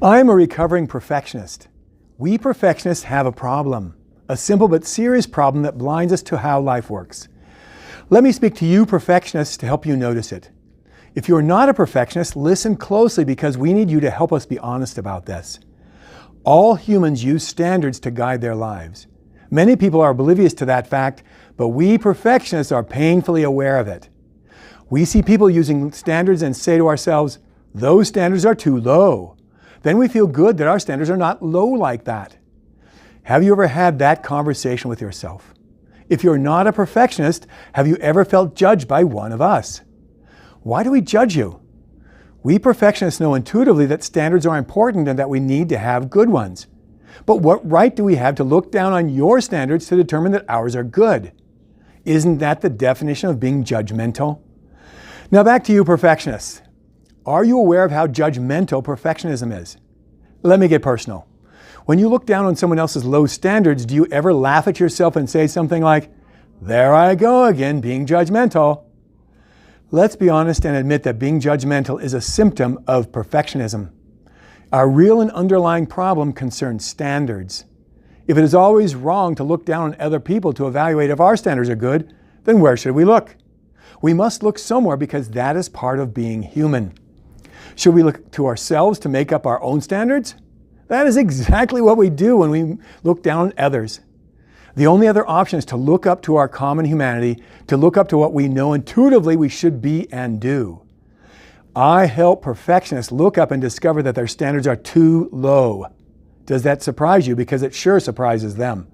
I'm a recovering perfectionist. We perfectionists have a problem, a simple but serious problem that blinds us to how life works. Let me speak to you perfectionists to help you notice it. If you're not a perfectionist, listen closely because we need you to help us be honest about this. All humans use standards to guide their lives. Many people are oblivious to that fact, but we perfectionists are painfully aware of it. We see people using standards and say to ourselves, "Those standards are too low." Then we feel good that our standards are not low like that. Have you ever had that conversation with yourself? If you're not a perfectionist, have you ever felt judged by one of us? Why do we judge you? We perfectionists know intuitively that standards are important and that we need to have good ones. But what right do we have to look down on your standards to determine that ours are good? Isn't that the definition of being judgmental? Now back to you perfectionists. Are you aware of how judgmental perfectionism is? Let me get personal. When you look down on someone else's low standards, do you ever laugh at yourself and say something like, "There I go again, being judgmental"? Let's be honest and admit that being judgmental is a symptom of perfectionism. Our real and underlying problem concerns standards. If it is always wrong to look down on other people to evaluate if our standards are good, then where should we look? We must look somewhere because that is part of being human. Should we look to ourselves to make up our own standards? That is exactly what we do when we look down on others. The only other option is to look up to our common humanity, to look up to what we know intuitively we should be and do. I help perfectionists look up and discover that their standards are too low. Does that surprise you? Because it sure surprises them.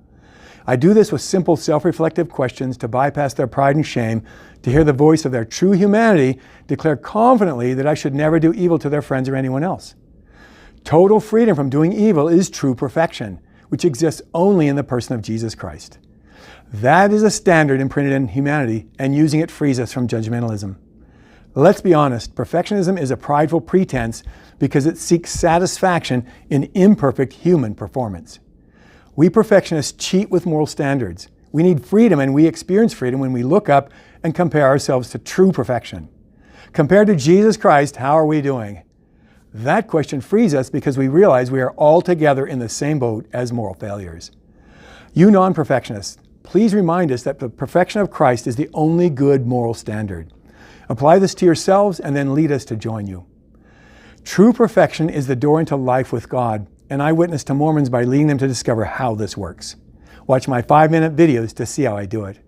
I do this with simple self-reflective questions to bypass their pride and shame, to hear the voice of their true humanity declare confidently that I should never do evil to their friends or anyone else. Total freedom from doing evil is true perfection, which exists only in the person of Jesus Christ. That is a standard imprinted in humanity, and using it frees us from judgmentalism. Let's be honest, perfectionism is a prideful pretense because it seeks satisfaction in imperfect human performance. We perfectionists cheat with moral standards. We need freedom, and we experience freedom when we look up and compare ourselves to true perfection. Compared to Jesus Christ, how are we doing? That question frees us because we realize we are all together in the same boat as moral failures. You non-perfectionists, please remind us that the perfection of Christ is the only good moral standard. Apply this to yourselves and then lead us to join you. True perfection is the door into life with God, and I witness to Mormons by leading them to discover how this works. Watch my 5-minute videos to see how I do it.